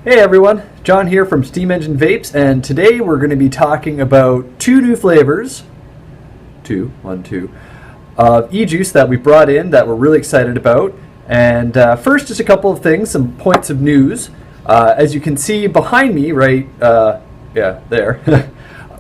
Hey everyone, John here from Steam Engine Vapes, and today we're going to be talking about two new flavors, of e-juice that we brought in that we're really excited about. And first, just a couple of things, some points of news. As you can see behind me, there,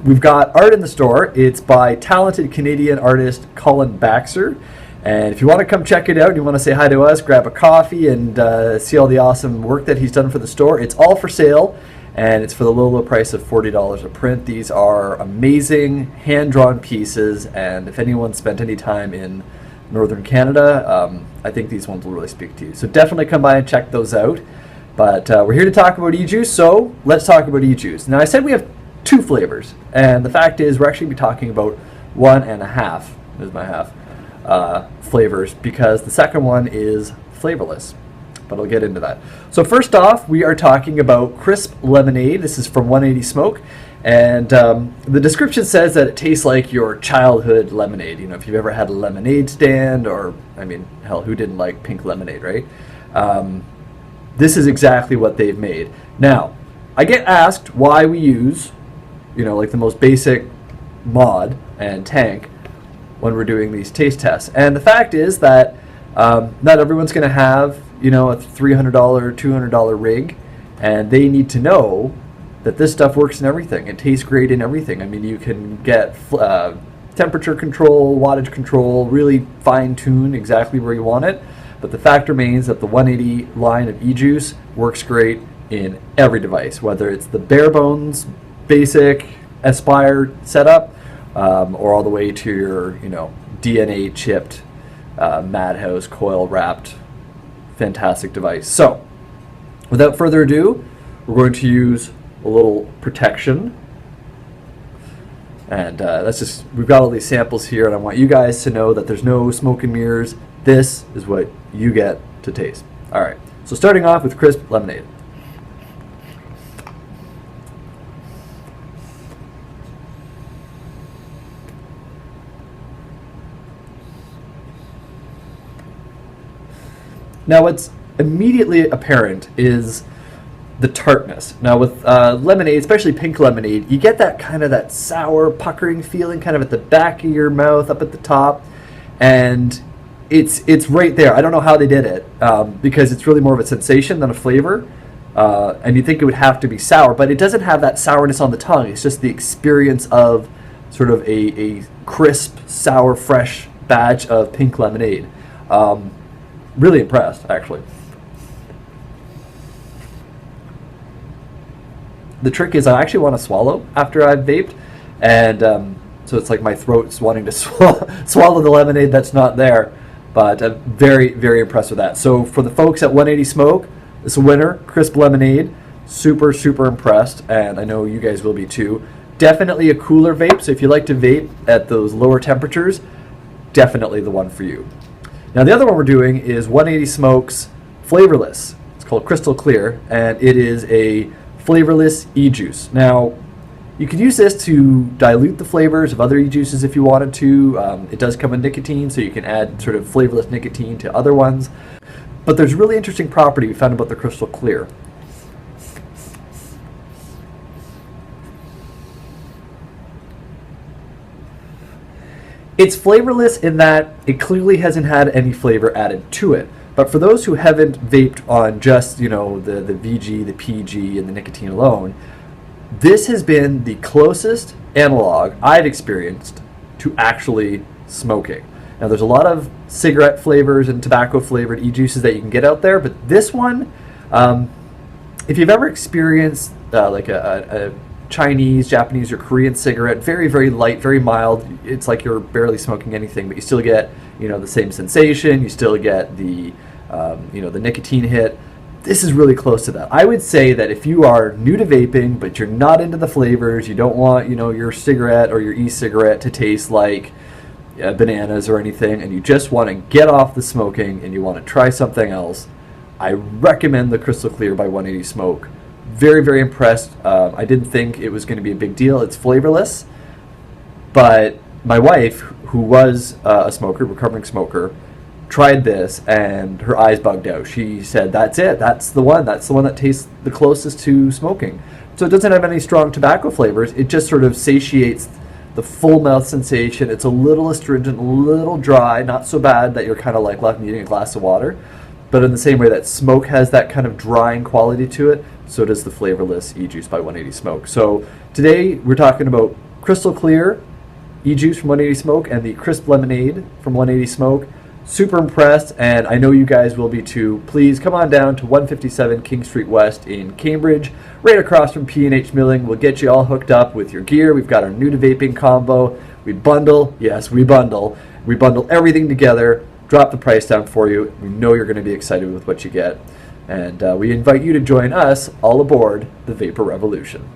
we've got art in the store. It's by talented Canadian artist Colin Baxter. And if you want to come check it out and you want to say hi to us, grab a coffee and see all the awesome work that he's done for the store, it's all for sale, and it's for the low price of $40 a print. These are amazing hand-drawn pieces, and if anyone spent any time in Northern Canada, I think these ones will really speak to you. So definitely come by and check those out. But we're here to talk about e-juice, so let's talk about e-juice. Now, I said we have two flavors, and the fact is we're actually be talking about 1.5, there's my half, flavors, because the second one is flavorless, but I'll get into that. So first off, we are talking about crisp lemonade. This is from 180Smoke, and the description says that it tastes like your childhood lemonade. You know, if you've ever had a lemonade stand, or I mean, hell, who didn't like pink lemonade, right? This is exactly what they've made. Now, I get asked why we use, you know, like the most basic mod and tank when we're doing these taste tests. And the fact is that not everyone's going to have, you know, a $300, $200 rig, and they need to know that this stuff works in everything. It tastes great in everything. I mean, you can get temperature control, wattage control, really fine-tune exactly where you want it. But the fact remains that the 180 line of e-juice works great in every device, whether it's the bare bones, basic Aspire setup, or all the way to your, you know, DNA chipped, Madhouse coil wrapped, fantastic device. So, without further ado, we're going to use a little protection, and that's just, we've got all these samples here, and I want you guys to know that there's no smoke and mirrors. This is what you get to taste. All right. So starting off with crisp lemonade. Now, what's immediately apparent is the tartness. Now, with lemonade, especially pink lemonade, you get that kind of that sour, puckering feeling kind of at the back of your mouth, up at the top, and it's right there. I don't know how they did it, because it's really more of a sensation than a flavor, and you'd think it would have to be sour, but it doesn't have that sourness on the tongue. It's just the experience of sort of a crisp, sour, fresh batch of pink lemonade. Really impressed, actually. The trick is I actually want to swallow after I've vaped, and so it's like my throat's wanting to swallow the lemonade that's not there, but I'm very, very impressed with that. So for the folks at 180Smoke, it's a winner, crisp lemonade, super, super impressed, and I know you guys will be too. Definitely a cooler vape, so if you like to vape at those lower temperatures, definitely the one for you. Now, the other one we're doing is 180Smoke's flavorless. It's called Crystal Clear, and it is a flavorless e-juice. Now, you could use this to dilute the flavors of other e-juices if you wanted to. It does come with nicotine, so you can add sort of flavorless nicotine to other ones. But there's a really interesting property we found about the Crystal Clear. It's flavorless in that it clearly hasn't had any flavor added to it. But for those who haven't vaped on just, you know, the VG, the PG, and the nicotine alone, this has been the closest analog I've experienced to actually smoking. Now, there's a lot of cigarette flavors and tobacco flavored e-juices that you can get out there, but this one, if you've ever experienced like a Chinese, Japanese, or Korean cigarette, very, very light, very mild. It's like you're barely smoking anything, but you still get, you know, the same sensation. You still get the, you know, the nicotine hit. This is really close to that. I would say that if you are new to vaping, but you're not into the flavors, you don't want, you know, your cigarette or your e-cigarette to taste like bananas or anything, and you just want to get off the smoking and you want to try something else, I recommend the Crystal Clear by 180Smoke. Very, very impressed. I didn't think it was going to be a big deal. It's flavorless, but my wife, who was a smoker, recovering smoker, tried this and her eyes bugged out. She said, that's it, that's the one that tastes the closest to smoking. So it doesn't have any strong tobacco flavors, it just sort of satiates the full mouth sensation. It's a little astringent, a little dry, not so bad that you're kind of like left needing a glass of water, but in the same way that smoke has that kind of drying quality to it, so does the flavorless e-juice by 180 Smoke. So today we're talking about crystal clear e-juice from 180 Smoke and the crisp lemonade from 180 Smoke. Super impressed, and I know you guys will be too. Please come on down to 157 King Street West in Cambridge, right across from P&H Milling. We'll get you all hooked up with your gear. We've got our new to vaping combo. We bundle, yes, we bundle. We bundle everything together, drop the price down for you. We know you're going to be excited with what you get. And we invite you to join us all aboard the Vapor Revolution.